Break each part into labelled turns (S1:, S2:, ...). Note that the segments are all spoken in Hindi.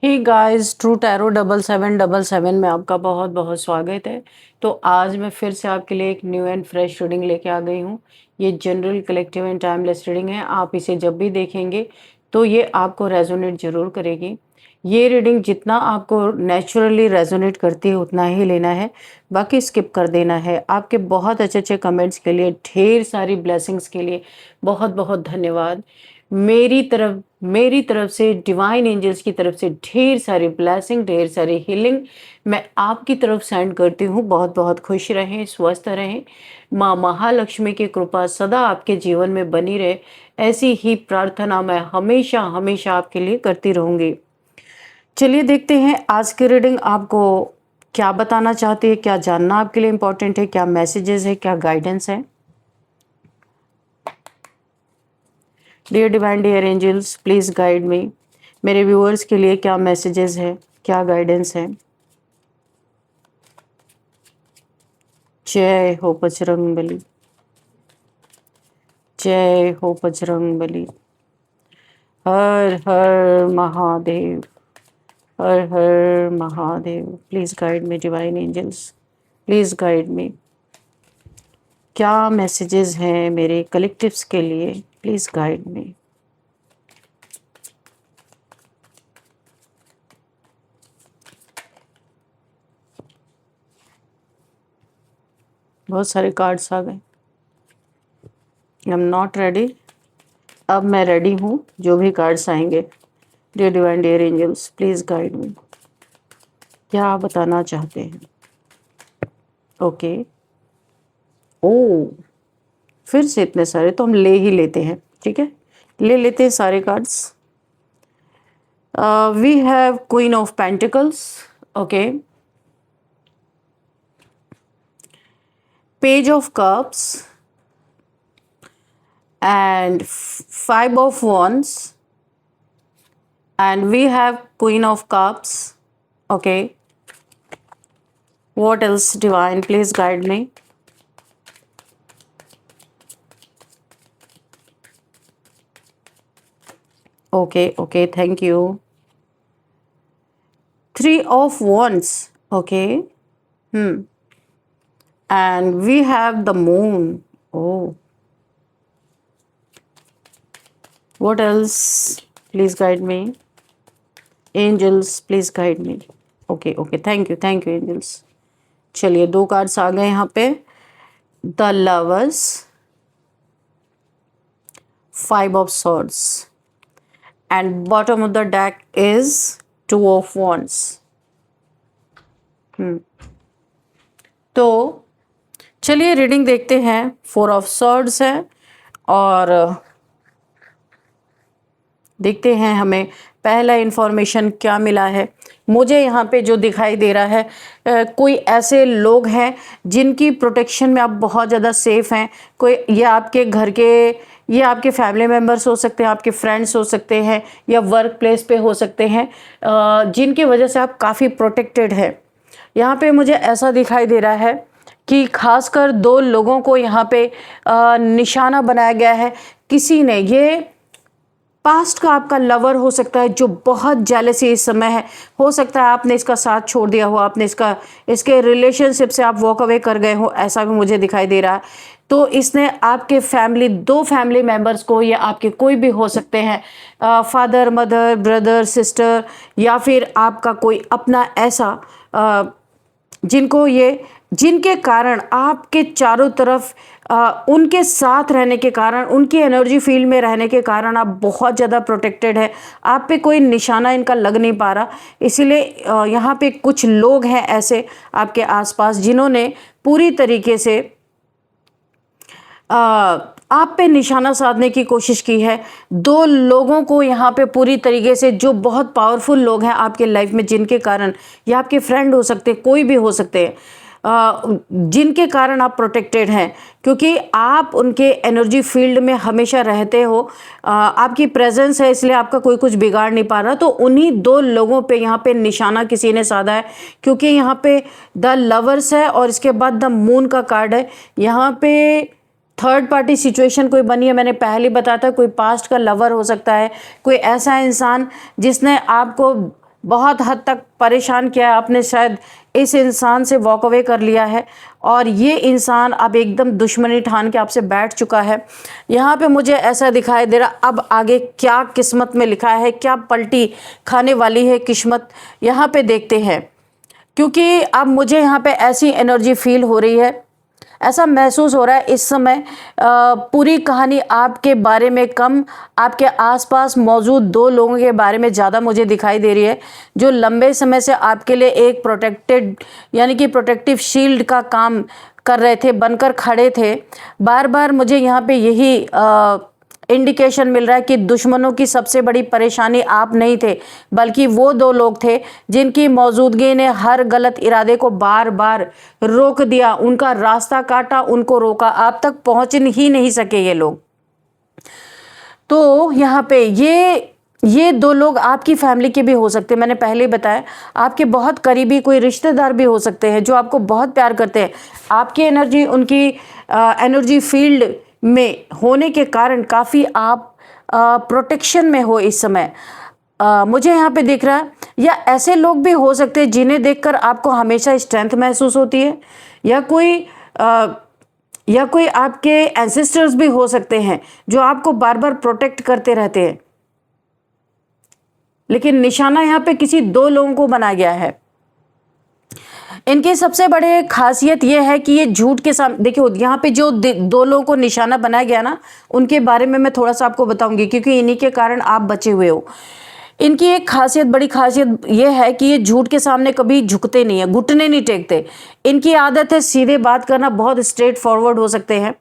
S1: हे गाइस, ट्रू टैरो 7777 में आपका बहुत बहुत स्वागत है। तो आज मैं फिर से आपके लिए एक न्यू एंड फ्रेश रीडिंग लेके आ गई हूँ। ये general collective and timeless reading है। आप इसे जब भी देखेंगे तो ये आपको रेजोनेट ज़रूर करेगी। ये रीडिंग जितना आपको नेचुरली रेजोनेट करती है उतना ही लेना है, बाकी स्किप कर देना है। आपके बहुत अच्छे अच्छे कमेंट्स के लिए, ढेर सारी ब्लेसिंग्स के लिए बहुत बहुत धन्यवाद। मेरी तरफ से, डिवाइन एंजल्स की तरफ से ढेर सारी ब्लेसिंग, ढेर सारी हीलिंग मैं आपकी तरफ सेंड करती हूँ। बहुत बहुत खुश रहें, स्वस्थ रहें। माँ महालक्ष्मी की कृपा सदा आपके जीवन में बनी रहे, ऐसी ही प्रार्थना मैं हमेशा हमेशा आपके लिए करती रहूँगी। चलिए देखते हैं आज की रीडिंग आपको क्या बताना चाहती है, क्या जानना आपके लिए इम्पोर्टेंट है, क्या मैसेजेस है, क्या गाइडेंस है। Dear divine, dear angels, please guide me. मेरे व्यूअर्स के लिए क्या मैसेजेस है, क्या गाइडेंस है। जय हो बजरंग बली, जय हो बजरंग बली। हर हर महादेव, हर हर Mahadev. Please guide me divine angels, please guide me. क्या मैसेजेस हैं मेरे कलेक्टिव्स के लिए, प्लीज़ गाइड मी। बहुत सारे कार्ड्स आ गए। I am not ready. अब मैं रेडी हूँ, जो भी कार्ड्स आएंगे। Dear divine, dear angels, please guide me. क्या बताना चाहते हैं। ओके। ओ, फिर से इतने सारे, तो हम ले ही लेते हैं। ठीक है, ले लेते हैं सारे cards. We have queen of pentacles. Okay, page of cups and five of wands, and we have queen of cups. Okay, what else divine, please guide me. Okay, thank you. Three of wands. Okay, and we have the moon. Oh, what else, please guide me. Angels, please guide me. Okay, thank you angels. चलिए, दो कार्ड्स आ गए यहाँ पे। The lovers, five of swords, and bottom of the deck is two of wands. तो चलिए रीडिंग देखते हैं। फोर ऑफ swords है और देखते हैं हमें पहला इन्फॉर्मेशन क्या मिला है। मुझे यहाँ पे जो दिखाई दे रहा है, कोई ऐसे लोग हैं जिनकी प्रोटेक्शन में आप बहुत ज़्यादा सेफ हैं। कोई ये आपके घर के, ये आपके फैमिली मेम्बर्स हो सकते हैं, आपके फ्रेंड्स हो सकते हैं, या वर्क प्लेस पे हो सकते हैं, जिनकी वजह से आप काफ़ी प्रोटेक्टेड हैं। यहाँ पे मुझे ऐसा दिखाई दे रहा है कि खासकर दो लोगों को यहाँ पे निशाना बनाया गया है। किसी ने, ये पास्ट का आपका लवर हो सकता है जो बहुत जेलसी इस समय है। हो सकता है आपने इसका साथ छोड़ दिया हो, आपने इसके रिलेशनशिप से आप वॉक अवे कर गए हो, ऐसा भी मुझे दिखाई दे रहा है। तो इसने आपके फैमिली, दो फैमिली मेंबर्स को, या आपके कोई भी हो सकते हैं, फादर, मदर, ब्रदर, सिस्टर, या फिर आपका कोई अपना ऐसा, जिनके कारण आपके चारों तरफ, उनके साथ रहने के कारण, उनकी एनर्जी फील्ड में रहने के कारण आप बहुत ज़्यादा प्रोटेक्टेड है। आप पे कोई निशाना इनका लग नहीं पा रहा। इसीलिए यहाँ पे कुछ लोग हैं ऐसे आपके आसपास जिन्होंने पूरी तरीके से आप पे निशाना साधने की कोशिश की है। दो लोगों को यहाँ पे पूरी तरीके से, जो बहुत पावरफुल लोग हैं आपके लाइफ में, जिनके कारण, या आपके फ्रेंड हो सकते हैं, कोई भी हो सकते हैं, जिनके कारण आप प्रोटेक्टेड हैं, क्योंकि आप उनके एनर्जी फील्ड में हमेशा रहते हो। आपकी प्रेजेंस है, इसलिए आपका कोई कुछ बिगाड़ नहीं पा रहा। तो उन्हीं दो लोगों पे यहाँ पे निशाना किसी ने साधा है, क्योंकि यहाँ पे द लवर्स है और इसके बाद द मून का कार्ड है। यहाँ पे थर्ड पार्टी सिचुएशन कोई बनी है। मैंने पहले बताया था, कोई पास्ट का लवर हो सकता है, कोई ऐसा इंसान जिसने आपको बहुत हद तक परेशान किया है, आपने शायद इस इंसान से वॉक अवे कर लिया है और ये इंसान अब एकदम दुश्मनी ठान के आपसे बैठ चुका है। यहाँ पे मुझे ऐसा दिखाई दे रहा, अब आगे क्या किस्मत में लिखा है, क्या पलटी खाने वाली है किस्मत, यहाँ पे देखते हैं। क्योंकि अब मुझे यहाँ पे ऐसी एनर्जी फील हो रही है, ऐसा महसूस हो रहा है इस समय पूरी कहानी आपके बारे में कम, आपके आसपास मौजूद दो लोगों के बारे में ज़्यादा मुझे दिखाई दे रही है, जो लंबे समय से आपके लिए एक प्रोटेक्टेड यानी कि प्रोटेक्टिव शील्ड का काम कर रहे थे, बनकर खड़े थे। बार बार मुझे यहाँ पे यही इंडिकेशन मिल रहा है कि दुश्मनों की सबसे बड़ी परेशानी आप नहीं थे, बल्कि वो दो लोग थे जिनकी मौजूदगी ने हर गलत इरादे को बार बार रोक दिया, उनका रास्ता काटा, उनको रोका, आप तक पहुंच ही नहीं सके ये लोग। तो यहाँ पे ये दो लोग आपकी फैमिली के भी हो सकते हैं, मैंने पहले ही बताया, आपके बहुत करीबी कोई रिश्तेदार भी हो सकते हैं जो आपको बहुत प्यार करते हैं। आपकी एनर्जी उनकी एनर्जी फील्ड में होने के कारण काफ़ी आप प्रोटेक्शन में हो इस समय। मुझे यहाँ पे दिख रहा है, या ऐसे लोग भी हो सकते हैं जिन्हें देखकर आपको हमेशा स्ट्रेंथ महसूस होती है, या कोई आपके एंसेस्टर्स भी हो सकते हैं जो आपको बार बार प्रोटेक्ट करते रहते हैं। लेकिन निशाना यहाँ पे किसी दो लोगों को बनाया गया है। इनकी सबसे बड़ी खासियत यह है कि ये झूठ के सामने, देखिए यहाँ पे जो दो लोगों को निशाना बनाया गया ना, उनके बारे में मैं थोड़ा सा आपको बताऊंगी, क्योंकि इन्हीं के कारण आप बचे हुए हो। इनकी एक खासियत, बड़ी खासियत ये है कि ये झूठ के सामने कभी झुकते नहीं है, घुटने नहीं टेकते। इनकी आदत है सीधे बात करना, बहुत स्ट्रेट फॉरवर्ड हो सकते हैं,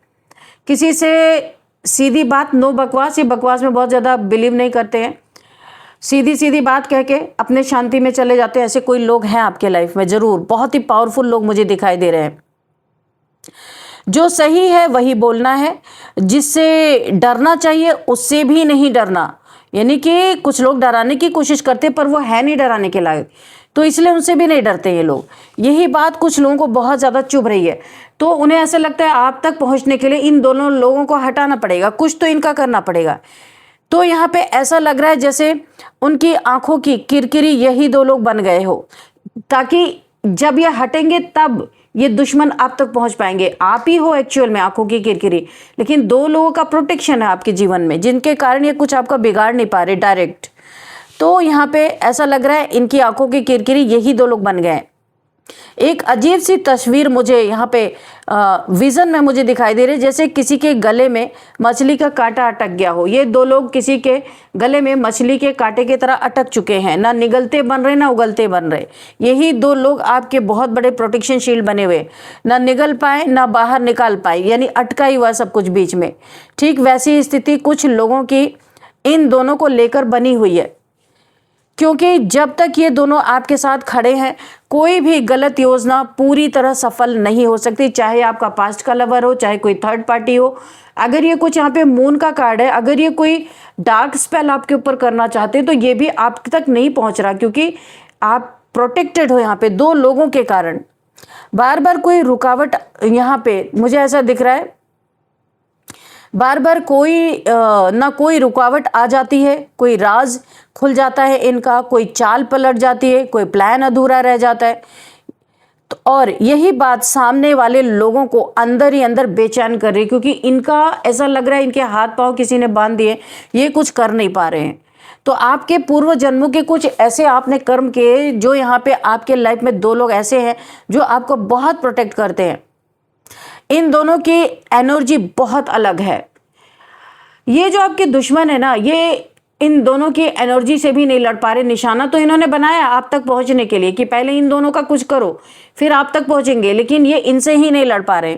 S1: किसी से सीधी बात, नो बकवास, ये बकवास में बहुत ज़्यादा बिलीव नहीं करते हैं, सीधी सीधी बात कह के अपने शांति में चले जाते हैं। ऐसे कोई लोग हैं आपके लाइफ में ज़रूर, बहुत ही पावरफुल लोग मुझे दिखाई दे रहे हैं। जो सही है वही बोलना है, जिससे डरना चाहिए उससे भी नहीं डरना। यानी कि कुछ लोग डराने की कोशिश करते पर वो है नहीं डराने के लायक, तो इसलिए उनसे भी नहीं डरते ये लोग। यही बात कुछ लोगों को बहुत ज़्यादा चुभ रही है, तो उन्हें ऐसा लगता है आप तक पहुँचने के लिए इन दोनों लोगों को हटाना पड़ेगा, कुछ तो इनका करना पड़ेगा। तो यहाँ पे ऐसा लग रहा है जैसे उनकी आंखों की किरकिरी यही दो लोग बन गए हो, ताकि जब ये हटेंगे तब ये दुश्मन आप तक पहुंच पाएंगे। आप ही हो एक्चुअल में आंखों की किरकिरी, लेकिन दो लोगों का प्रोटेक्शन है आपके जीवन में, जिनके कारण ये कुछ आपका बिगाड़ नहीं पा रहे डायरेक्ट। तो यहाँ पे ऐसा लग रहा है इनकी आंखों की किरकिरी यही दो लोग बन गए। एक अजीब सी तस्वीर मुझे यहाँ पे विज़न में मुझे दिखाई दे रही है, जैसे किसी के गले में मछली का कांटा अटक गया हो। ये दो लोग किसी के गले में मछली के कांटे की तरह अटक चुके हैं, ना निगलते बन रहे ना उगलते बन रहे। यही दो लोग आपके बहुत बड़े प्रोटेक्शन शील्ड बने हुए, ना निगल पाए ना बाहर निकाल पाए, यानी अटका ही हुआ सब कुछ बीच में। ठीक वैसी स्थिति कुछ लोगों की इन दोनों को लेकर बनी हुई है, क्योंकि जब तक ये दोनों आपके साथ खड़े हैं कोई भी गलत योजना पूरी तरह सफल नहीं हो सकती, चाहे आपका पास्ट का लवर हो, चाहे कोई थर्ड पार्टी हो। अगर ये कुछ यहाँ पे मून का कार्ड है, अगर ये कोई डार्क स्पेल आपके ऊपर करना चाहते हैं तो ये भी आप तक नहीं पहुंच रहा, क्योंकि आप प्रोटेक्टेड हो यहाँ पे दो लोगों के कारण। बार बार कोई रुकावट यहाँ पे मुझे ऐसा दिख रहा है, बार बार कोई ना कोई रुकावट आ जाती है, कोई राज खुल जाता है इनका, कोई चाल पलट जाती है, कोई प्लान अधूरा रह जाता है। तो और यही बात सामने वाले लोगों को अंदर ही अंदर बेचैन कर रही है, क्योंकि इनका ऐसा लग रहा है इनके हाथ पांव किसी ने बांध दिए, ये कुछ कर नहीं पा रहे हैं। तो आपके पूर्व जन्मों के कुछ ऐसे आपने कर्म किए जो यहाँ पे आपके लाइफ में दो लोग ऐसे हैं जो आपको बहुत प्रोटेक्ट करते हैं। इन दोनों की एनर्जी बहुत अलग है। ये जो आपके दुश्मन है ना, ये इन दोनों की एनर्जी से भी नहीं लड़ पा रहे। निशाना तो इन्होंने बनाया आप तक पहुंचने के लिए कि पहले इन दोनों का कुछ करो फिर आप तक पहुंचेंगे, लेकिन ये इनसे ही नहीं लड़ पा रहे।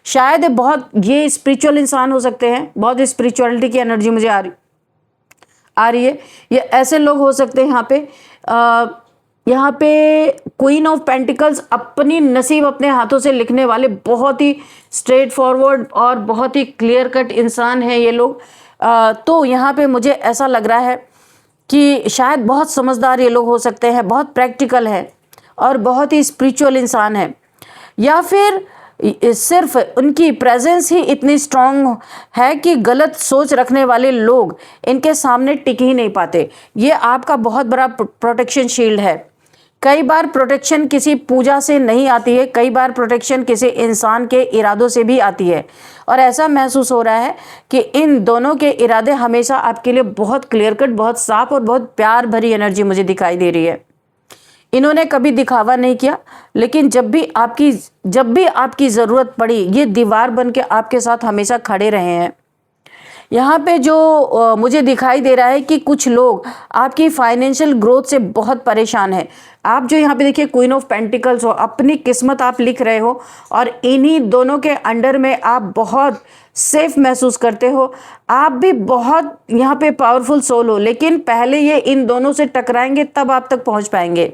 S1: शायद बहुत ये स्पिरिचुअल इंसान हो सकते हैं, बहुत स्पिरिचुअलिटी की एनर्जी मुझे आ रही है। ये ऐसे लोग हो सकते हैं यहाँ पे क्वीन ऑफ पेंटिकल्स, अपनी नसीब अपने हाथों से लिखने वाले बहुत ही स्ट्रेट फॉरवर्ड और बहुत ही क्लियर कट इंसान हैं ये लोग। तो यहाँ पे मुझे ऐसा लग रहा है कि शायद बहुत समझदार ये लोग हो सकते हैं, बहुत प्रैक्टिकल है और बहुत ही स्पिरिचुअल इंसान है। या फिर सिर्फ उनकी प्रेजेंस ही इतनी स्ट्रांग है कि गलत सोच रखने वाले लोग इनके सामने टिक ही नहीं पाते। ये आपका बहुत बड़ा प्रोटेक्शन शील्ड है। कई बार प्रोटेक्शन किसी पूजा से नहीं आती है, कई बार प्रोटेक्शन किसी इंसान के इरादों से भी आती है, और ऐसा महसूस हो रहा है कि इन दोनों के इरादे हमेशा आपके लिए बहुत क्लियर कट, बहुत साफ और बहुत प्यार भरी एनर्जी मुझे दिखाई दे रही है। इन्होंने कभी दिखावा नहीं किया, लेकिन जब भी आपकी ज़रूरत पड़ी ये दीवार बन के आपके साथ हमेशा खड़े रहे हैं। यहाँ पे जो मुझे दिखाई दे रहा है कि कुछ लोग आपकी फाइनेंशियल ग्रोथ से बहुत परेशान हैं। आप जो यहाँ पे देखिए क्वीन ऑफ पेंटिकल्स हो, अपनी किस्मत आप लिख रहे हो और इन्हीं दोनों के अंडर में आप बहुत सेफ महसूस करते हो। आप भी बहुत यहाँ पे पावरफुल सोल हो, लेकिन पहले ये इन दोनों से टकराएंगे तब आप तक पहुँच पाएंगे।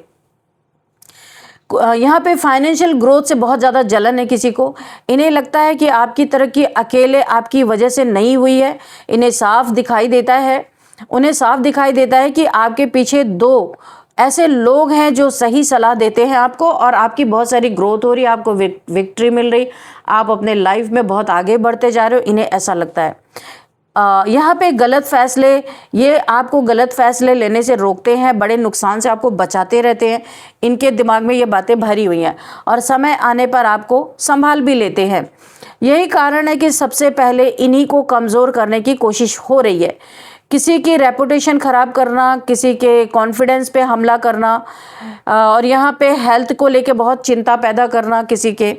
S1: यहाँ पे फाइनेंशियल ग्रोथ से बहुत ज़्यादा जलन है किसी को। इन्हें लगता है कि आपकी तरक्की अकेले आपकी वजह से नहीं हुई है। इन्हें साफ दिखाई देता है, उन्हें साफ दिखाई देता है कि आपके पीछे दो ऐसे लोग हैं जो सही सलाह देते हैं आपको, और आपकी बहुत सारी ग्रोथ हो रही है, आपको विक्ट्री मिल रही, आप अपने लाइफ में बहुत आगे बढ़ते जा रहे हो। इन्हें ऐसा लगता है यहाँ पे गलत फैसले, ये आपको गलत फैसले लेने से रोकते हैं, बड़े नुकसान से आपको बचाते रहते हैं। इनके दिमाग में ये बातें भरी हुई हैं और समय आने पर आपको संभाल भी लेते हैं। यही कारण है कि सबसे पहले इन्हीं को कमज़ोर करने की कोशिश हो रही है। किसी की रेपुटेशन ख़राब करना, किसी के कॉन्फिडेंस पे हमला करना, और यहाँ पे हेल्थ को लेके बहुत चिंता पैदा करना किसी के,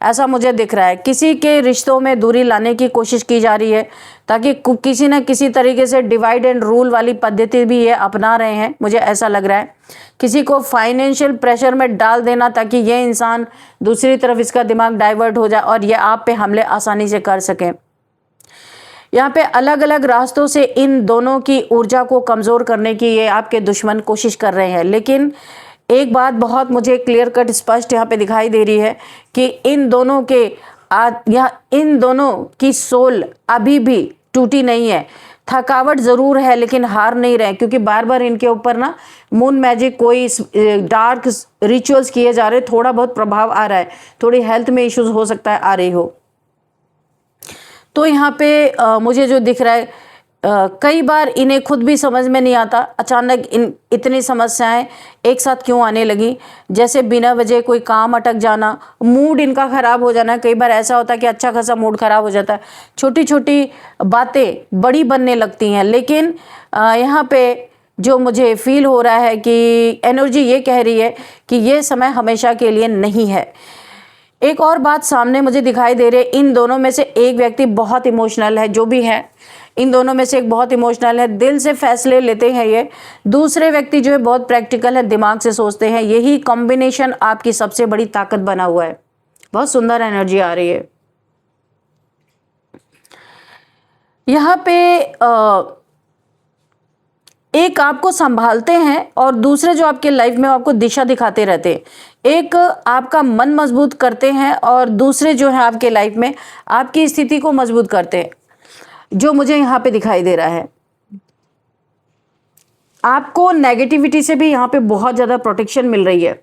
S1: ऐसा मुझे दिख रहा है। किसी के रिश्तों में दूरी लाने की कोशिश की जा रही है, ताकि किसी न किसी तरीके से डिवाइड एंड रूल वाली पद्धति भी ये अपना रहे हैं, मुझे ऐसा लग रहा है। किसी को फाइनेंशियल प्रेशर में डाल देना ताकि ये इंसान दूसरी तरफ इसका दिमाग डाइवर्ट हो जाए और ये आप पे हमले आसानी से कर सकें। यहाँ पे अलग अलग रास्तों से इन दोनों की ऊर्जा को कमज़ोर करने की ये आपके दुश्मन कोशिश कर रहे हैं। लेकिन एक बात बहुत मुझे क्लियर कट स्पष्ट यहाँ पे दिखाई दे रही है कि इन दोनों की सोल अभी भी टूटी नहीं है। थकावट ज़रूर है लेकिन हार नहीं रहे, क्योंकि बार बार इनके ऊपर ना मून मैजिक, कोई डार्क रिचुअल्स किए जा रहे, थोड़ा बहुत प्रभाव आ रहा है, थोड़ी हेल्थ में इश्यूज हो सकता है आ रही हो। तो यहाँ पे मुझे जो दिख रहा है, कई बार इन्हें खुद भी समझ में नहीं आता अचानक इतनी समस्याएं एक साथ क्यों आने लगी। जैसे बिना वजह कोई काम अटक जाना, मूड इनका ख़राब हो जाना। कई बार ऐसा होता है कि अच्छा खासा मूड ख़राब हो जाता है, छोटी छोटी बातें बड़ी बनने लगती हैं। लेकिन यहाँ पे जो मुझे फील हो रहा है कि एनर्जी ये कह रही है कि ये समय हमेशा के लिए नहीं है। एक और बात सामने मुझे दिखाई दे रही है, इन दोनों में से एक व्यक्ति बहुत इमोशनल है, जो भी है इन दोनों में से एक बहुत इमोशनल है, दिल से फैसले लेते हैं ये। दूसरे व्यक्ति जो है बहुत प्रैक्टिकल है, दिमाग से सोचते हैं। यही कॉम्बिनेशन आपकी सबसे बड़ी ताकत बना हुआ है। बहुत सुंदर एनर्जी आ रही है यहाँ पे। एक आपको संभालते हैं और दूसरे जो आपके लाइफ में आपको दिशा दिखाते रहते हैं। एक आपका मन मजबूत करते हैं और दूसरे जो है आपके लाइफ में आपकी स्थिति को मजबूत करते हैं, जो मुझे यहाँ पे दिखाई दे रहा है। आपको नेगेटिविटी से भी यहाँ पे बहुत ज़्यादा प्रोटेक्शन मिल रही है।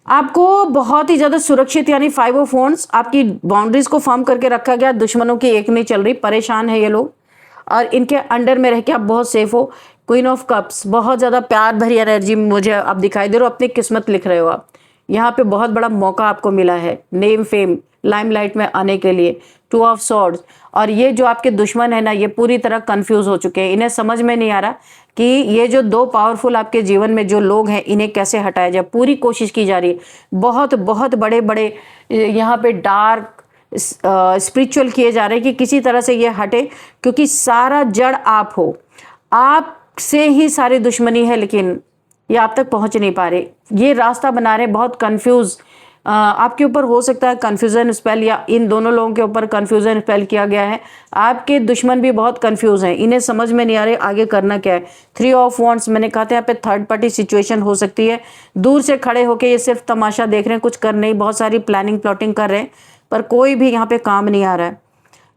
S1: आपको बहुत ही ज़्यादा सुरक्षित, यानी 5 ऑफ वांड्स, आपकी बाउंड्रीज को फॉर्म करके रखा गया। दुश्मनों की एक नहीं चल रही, परेशान है ये लोग और इनके अंडर में रह के आप बहुत सेफ हो। क्वीन ऑफ कप्स, बहुत ज़्यादा प्यार भरी एनर्जी मुझे आप दिखाई दे रहे हो, अपनी किस्मत लिख रहे हो आप। यहाँ पे बहुत बड़ा मौका आपको मिला है नेम फेम लाइमलाइट में आने के लिए। 2 ऑफ सॉर्ड्स, और ये जो आपके दुश्मन है ना, ये पूरी तरह कंफ्यूज हो चुके हैं। इन्हें समझ में नहीं आ रहा कि ये जो 2 पावरफुल आपके जीवन में जो लोग हैं इन्हें कैसे हटाया जाए। पूरी कोशिश की जा रही है, बहुत बहुत बड़े बड़े यहाँ पे डार्क स्पिरिचुअल किए जा रहे हैं कि किसी तरह से ये हटे, क्योंकि सारा जड़ आप हो, आप से ही सारी दुश्मनी है, लेकिन ये आप तक पहुंच नहीं पा रहे। ये रास्ता बना रहे, बहुत कंफ्यूज आपके ऊपर हो सकता है कंफ्यूजन स्पेल, या इन दोनों लोगों के ऊपर कंफ्यूजन स्पेल किया गया है। आपके दुश्मन भी बहुत कंफ्यूज हैं, इन्हें समझ में नहीं आ रहे आगे करना क्या है। 3 ऑफ वांड्स, मैंने कहा था यहाँ पे थर्ड पार्टी सिचुएशन हो सकती है। दूर से खड़े होके ये सिर्फ तमाशा देख रहे हैं, कुछ कर नहीं, बहुत सारी प्लानिंग प्लॉटिंग कर रहे हैं, पर कोई भी यहाँ पे काम नहीं आ रहा है।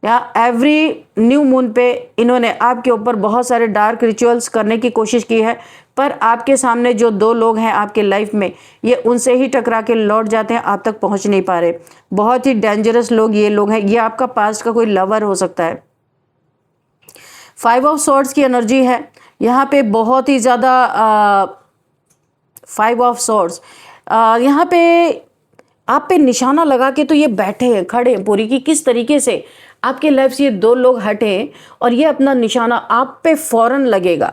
S1: या एवरी न्यू मून पे इन्होंने आपके ऊपर बहुत सारे डार्क रिचुअल्स करने की कोशिश की है, पर आपके सामने जो दो लोग हैं आपके लाइफ में, ये उनसे ही टकरा के लौट जाते हैं, आप तक पहुंच नहीं पा रहे। बहुत ही डेंजरस लोग ये लोग हैं। ये आपका पास्ट का कोई लवर हो सकता है। 5 ऑफ सॉर्ड्स की एनर्जी है यहाँ पे, बहुत ही ज़्यादा 5 ऑफ सॉर्ड्स यहाँ पे आप पे निशाना लगा के तो ये बैठे हैं, खड़े हैं पूरी, कि किस तरीके से आपके लाइफ से ये दो लोग हटे और ये अपना निशाना आप पे फौरन लगेगा,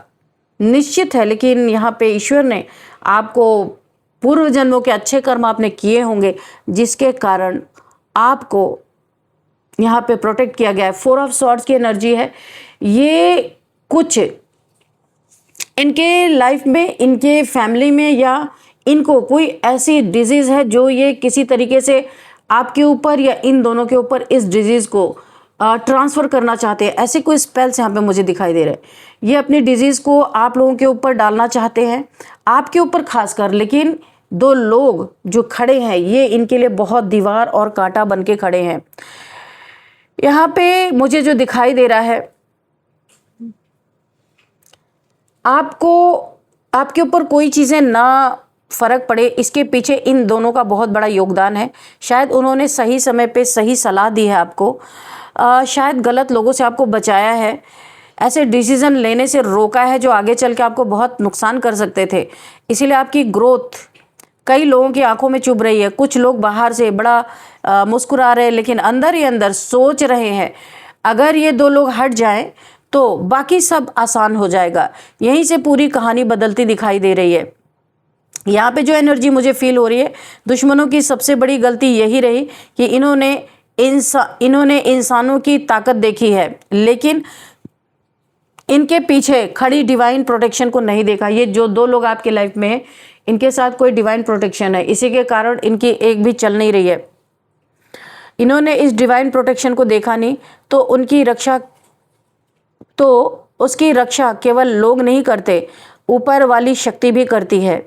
S1: निश्चित है। लेकिन यहाँ पे ईश्वर ने आपको पूर्व जन्मों के अच्छे कर्म आपने किए होंगे, जिसके कारण आपको यहाँ पे प्रोटेक्ट किया गया है। 4 ऑफ सॉर्ड्स की एनर्जी है। ये कुछ इनके लाइफ में, इनके फैमिली में, या इनको कोई ऐसी डिजीज़ है जो ये किसी तरीके से आपके ऊपर या इन दोनों के ऊपर इस डिजीज़ को ट्रांसफ़र करना चाहते हैं। ऐसे कोई स्पेल्स यहाँ पे मुझे दिखाई दे रहे हैं। ये अपनी डिजीज़ को आप लोगों के ऊपर डालना चाहते हैं, आपके ऊपर खासकर। लेकिन दो लोग जो खड़े हैं ये इनके लिए बहुत दीवार और कांटा बन के खड़े हैं। यहाँ पे मुझे जो दिखाई दे रहा है, आपको आपके ऊपर कोई चीज़ें ना फ़र्क पड़े, इसके पीछे इन दोनों का बहुत बड़ा योगदान है। शायद उन्होंने सही समय पे सही सलाह दी है आपको, शायद गलत लोगों से आपको बचाया है, ऐसे डिसीज़न लेने से रोका है जो आगे चल के आपको बहुत नुकसान कर सकते थे। इसीलिए आपकी ग्रोथ कई लोगों की आंखों में चुभ रही है। कुछ लोग बाहर से बड़ा मुस्कुरा रहे हैं, लेकिन अंदर ही अंदर सोच रहे हैं अगर ये दो लोग हट जाएं तो बाकी सब आसान हो जाएगा। यहीं से पूरी कहानी बदलती दिखाई दे रही है। यहाँ पे जो एनर्जी मुझे फील हो रही है, दुश्मनों की सबसे बड़ी गलती यही रही कि इन्होंने इंसानों की ताकत देखी है, लेकिन इनके पीछे खड़ी डिवाइन प्रोटेक्शन को नहीं देखा। ये जो दो लोग आपके लाइफ में हैं, इनके साथ कोई डिवाइन प्रोटेक्शन है, इसी के कारण इनकी एक भी चल नहीं रही है। इन्होंने इस डिवाइन प्रोटेक्शन को देखा नहीं, तो उसकी रक्षा केवल लोग नहीं करते, ऊपर वाली शक्ति भी करती है।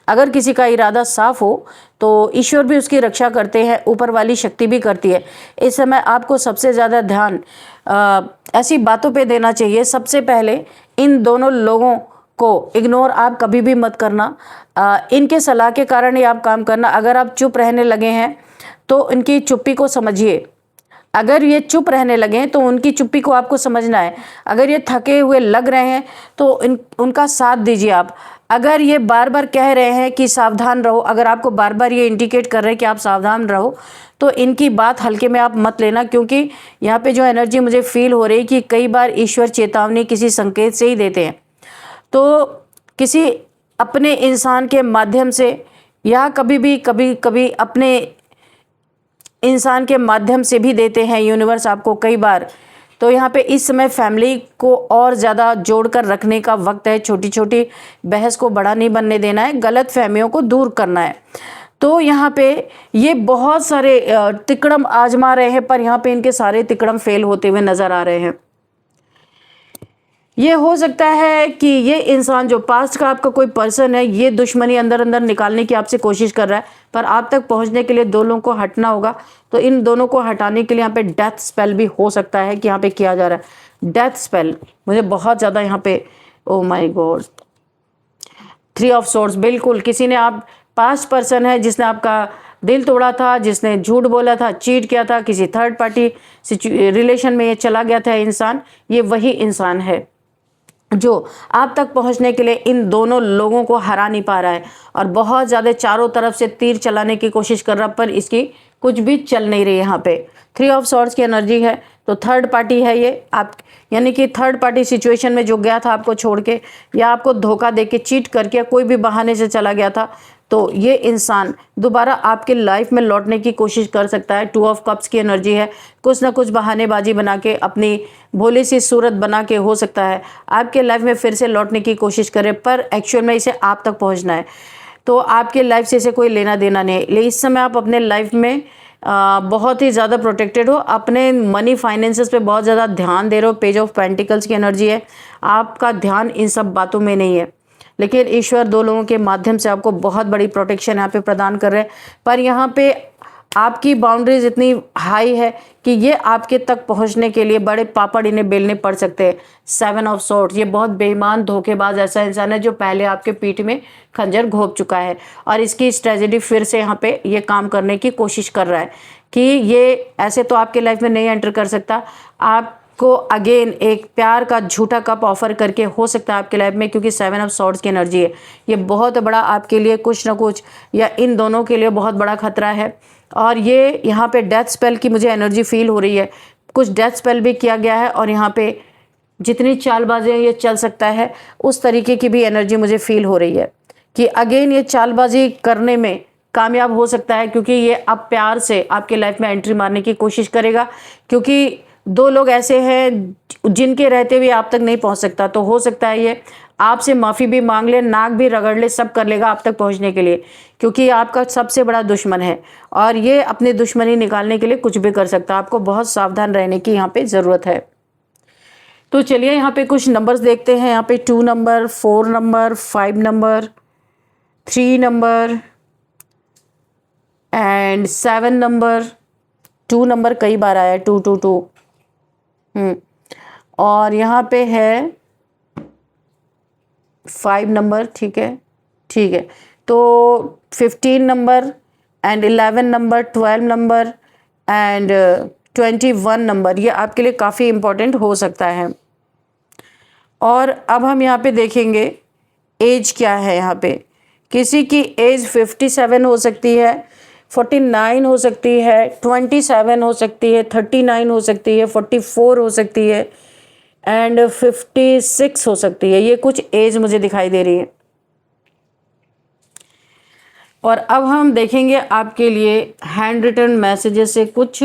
S1: अगर किसी का इरादा साफ हो तो ईश्वर भी उसकी रक्षा करते हैं, ऊपर वाली शक्ति भी करती है। इस समय आपको सबसे ज़्यादा ध्यान ऐसी बातों पे देना चाहिए। सबसे पहले इन दोनों लोगों को इग्नोर आप कभी भी मत करना, इनके सलाह के कारण ही आप काम करना। अगर आप चुप रहने लगे हैं तो इनकी चुप्पी को समझिए। अगर ये चुप रहने लगे तो उनकी चुप्पी को आपको समझना है। अगर ये थके हुए लग रहे हैं तो उनका साथ दीजिए आप। अगर ये बार बार कह रहे हैं कि सावधान रहो, अगर आपको बार बार ये इंडिकेट कर रहे हैं कि आप सावधान रहो, तो इनकी बात हल्के में आप मत लेना। क्योंकि यहाँ पे जो एनर्जी मुझे फील हो रही है कि कई बार ईश्वर चेतावनी किसी संकेत से ही देते हैं, तो किसी अपने इंसान के माध्यम से, या कभी अपने इंसान के माध्यम से भी देते हैं यूनिवर्स आपको कई बार। तो यहाँ पे इस समय फैमिली को और ज़्यादा जोड़कर रखने का वक्त है। छोटी छोटी बहस को बड़ा नहीं बनने देना है, गलत फहमियों को दूर करना है। तो यहाँ पे ये बहुत सारे तिकड़म आजमा रहे हैं, पर यहाँ पे इनके सारे तिकड़म फेल होते हुए नज़र आ रहे हैं। ये हो सकता है कि ये इंसान जो पास्ट का आपका कोई पर्सन है, ये दुश्मनी अंदर अंदर निकालने की आपसे कोशिश कर रहा है, पर आप तक पहुंचने के लिए दो लोगों को हटना होगा। तो इन दोनों को हटाने के लिए यहाँ पे डेथ स्पेल भी हो सकता है कि यहाँ पे किया जा रहा है। डेथ स्पेल मुझे बहुत ज़्यादा यहाँ पे, oh my God, 3 of swords. बिल्कुल किसी ने, आप पास्ट पर्सन है जिसने आपका दिल तोड़ा था, जिसने झूठ बोला था, चीट किया था, किसी थर्ड पार्टी रिलेशन में ये चला गया था इंसान, ये वही इंसान है जो आप तक पहुंचने के लिए इन दोनों लोगों को हरा नहीं पा रहा है और बहुत ज़्यादा चारों तरफ से तीर चलाने की कोशिश कर रहा, पर इसकी कुछ भी चल नहीं रही। यहाँ पे 3 ऑफ सॉर्ड्स की एनर्जी है, तो थर्ड पार्टी है ये आप, यानी कि थर्ड पार्टी सिचुएशन में जो गया था आपको छोड़ के, या आपको धोखा दे के, चीट करके, कोई भी बहाने से चला गया था, तो ये इंसान दोबारा आपके लाइफ में लौटने की कोशिश कर सकता है। 2 ऑफ कप्स की एनर्जी है, कुछ ना कुछ बहानेबाजी बना के, अपनी भोली सी सूरत बना के हो सकता है आपके लाइफ में फिर से लौटने की कोशिश करे, पर एक्चुअल में इसे आप तक पहुंचना है। तो आपके लाइफ से इसे कोई लेना देना नहीं है। लेकिन इस समय आप अपने लाइफ में बहुत ही ज़्यादा प्रोटेक्टेड हो, अपने मनी फाइनेंसेस पे बहुत ज़्यादा ध्यान दे रहे हो। पेज ऑफ पेंटिकल्स की एनर्जी है, आपका ध्यान इन सब बातों में नहीं है, लेकिन ईश्वर दो लोगों के माध्यम से आपको बहुत बड़ी प्रोटेक्शन यहाँ पे प्रदान कर रहे हैं। पर यहाँ पे आपकी बाउंड्रीज इतनी हाई है कि ये आपके तक पहुंचने के लिए बड़े पापड़ इन्हें बेलने पड़ सकते हैं। 7 ऑफ सॉर्ड्स, ये बहुत बेईमान धोखेबाज ऐसा इंसान है जो पहले आपके पीठ में खंजर घोंप चुका है और इसकी स्ट्रेटजी फिर से यहाँ पे ये काम करने की कोशिश कर रहा है कि ये ऐसे तो आपके लाइफ में नहीं एंटर कर सकता, आपको अगेन एक प्यार का झूठा कप ऑफर करके हो सकता है आपके लाइफ में, क्योंकि 7 ऑफ सॉर्ड्स की एनर्जी है। ये बहुत बड़ा आपके लिए कुछ ना कुछ या इन दोनों के लिए बहुत बड़ा खतरा है। और ये यहाँ पे डेथ स्पेल की मुझे एनर्जी फील हो रही है, कुछ डेथ स्पेल भी किया गया है और यहाँ पे जितनी चालबाजियाँ ये चल सकता है उस तरीके की भी एनर्जी मुझे फील हो रही है कि अगेन ये चालबाजी करने में कामयाब हो सकता है, क्योंकि ये अब प्यार से आपके लाइफ में एंट्री मारने की कोशिश करेगा, क्योंकि 2 लोग ऐसे हैं जिनके रहते हुए आप तक नहीं पहुंच सकता। तो हो सकता है ये आपसे माफ़ी भी मांग ले, नाक भी रगड़ ले, सब कर लेगा आप तक पहुंचने के लिए, क्योंकि ये आपका सबसे बड़ा दुश्मन है और ये अपनी दुश्मनी निकालने के लिए कुछ भी कर सकता है। आपको बहुत सावधान रहने की यहाँ पे ज़रूरत है। तो चलिए यहाँ पे कुछ नंबर्स देखते हैं। यहाँ पे 2 number, 4 number, 5 number, 3 number and 7 number. 2 number कई बार आया, 222। और यहाँ पे है 5 नंबर। ठीक है, ठीक है। तो 15 number and 11 number, 12 number and 21 number, ये आपके लिए काफ़ी इम्पोर्टेंट हो सकता है। और अब हम यहाँ पे देखेंगे एज क्या है। यहाँ पे किसी की एज 57 हो सकती है, 49 हो सकती है, 27 हो सकती है, 39 हो सकती है, 44 हो सकती है एंड 56 हो सकती है। ये कुछ एज मुझे दिखाई दे रही है। और अब हम देखेंगे आपके लिए हैंड रिटन मैसेजेस से कुछ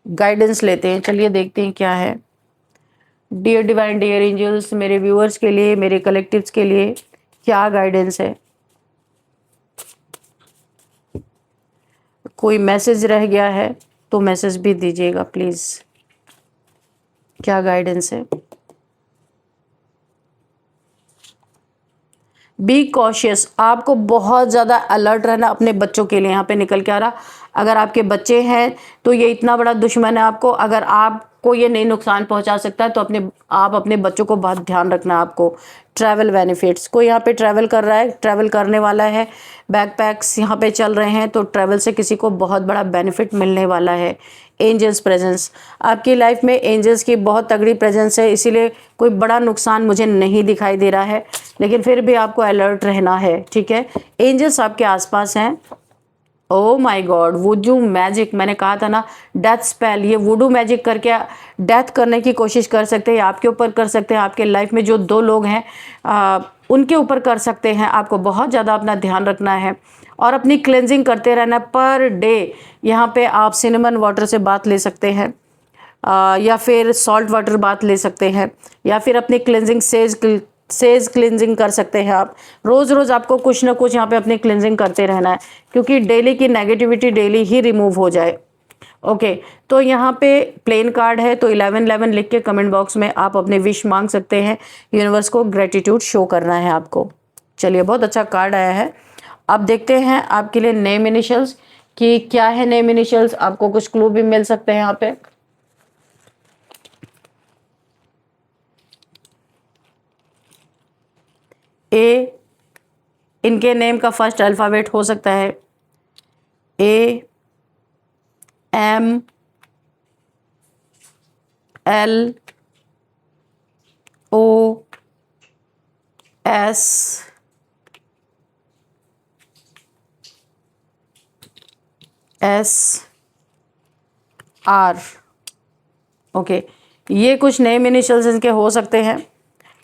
S1: गाइडेंस लेते हैं। चलिए देखते हैं क्या है। डियर डिवाइन, डियर एंजल्स, मेरे व्यूअर्स के लिए, मेरे कलेक्टिव्स के लिए क्या गाइडेंस है। कोई मैसेज रह गया है तो मैसेज भी दीजिएगा प्लीज़। क्या गाइडेंस है। बी कॉशियस, आपको बहुत ज़्यादा अलर्ट रहना अपने बच्चों के लिए। यहाँ पे निकल के आ रहा, अगर आपके बच्चे हैं तो ये इतना बड़ा दुश्मन है आपको, अगर आपको ये नहीं नुकसान पहुंचा सकता है तो आप अपने बच्चों को बहुत ध्यान रखना है आपको। ट्रैवल बेनिफिट्स, कोई यहाँ पे ट्रैवल कर रहा है, ट्रैवल करने वाला है, बैकपैक्स यहाँ पे चल रहे हैं, तो ट्रैवल से किसी को बहुत बड़ा बेनिफिट मिलने वाला है। एंजल्स प्रेजेंस, आपकी लाइफ में एंजल्स की बहुत तगड़ी प्रेजेंस है, इसीलिए कोई बड़ा नुकसान मुझे नहीं दिखाई दे रहा है, लेकिन फिर भी आपको अलर्ट रहना है। ठीक है, एंजल्स आपके आसपास हैं। ओ माय गॉड, वुडू मैजिक, मैंने कहा था ना, डेथ स्पेल, ये वुडू मैजिक करके डेथ करने की कोशिश कर सकते हैं, आपके ऊपर कर सकते हैं, आपके लाइफ में जो 2 लोग हैं उनके ऊपर कर सकते हैं। आपको बहुत ज़्यादा अपना ध्यान रखना है और अपनी क्लेंजिंग करते रहना पर डे। यहाँ पे आप सिनेमन वाटर से बात ले सकते हैं या फिर सॉल्ट वाटर बात ले सकते हैं, या फिर अपनी क्लेंजिंग सेज क्लिनजिंग कर सकते हैं आप। रोज़ रोज़ आपको कुछ ना कुछ यहाँ पे अपनी क्लिनजिंग करते रहना है, क्योंकि डेली की नेगेटिविटी डेली ही रिमूव हो जाए। ओके, तो यहाँ पे प्लेन कार्ड है, तो 1111 लिख के कमेंट बॉक्स में आप अपने विश मांग सकते हैं। यूनिवर्स को ग्रेटिट्यूड शो करना है आपको। चलिए, बहुत अच्छा कार्ड आया है। अब देखते हैं आपके लिए नेम इनिशियल्स कि क्या है। नेम इनिशियल्स आपको कुछ क्लू भी मिल सकते हैं यहाँ पे। ए, इनके नेम का फर्स्ट अल्फ़ाबेट हो सकता है A, M, L, O, S, S, R. Okay, ये कुछ नेम इनिशियल्स इनके हो सकते हैं।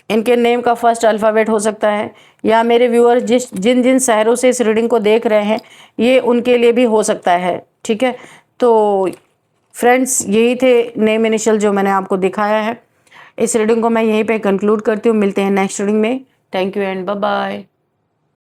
S1: इनके नेम का फर्स्ट अल्फ़ाबेट हो सकता है, या मेरे व्यूअर जिन जिन शहरों से इस रीडिंग को देख रहे हैं ये उनके लिए भी हो सकता है। ठीक है, तो फ्रेंड्स, यही थे नेम इनिशियल जो मैंने आपको दिखाया है। इस रीडिंग को मैं यहीं पे कंक्लूड करती हूँ। मिलते हैं नेक्स्ट रीडिंग में। Thank you and bye bye.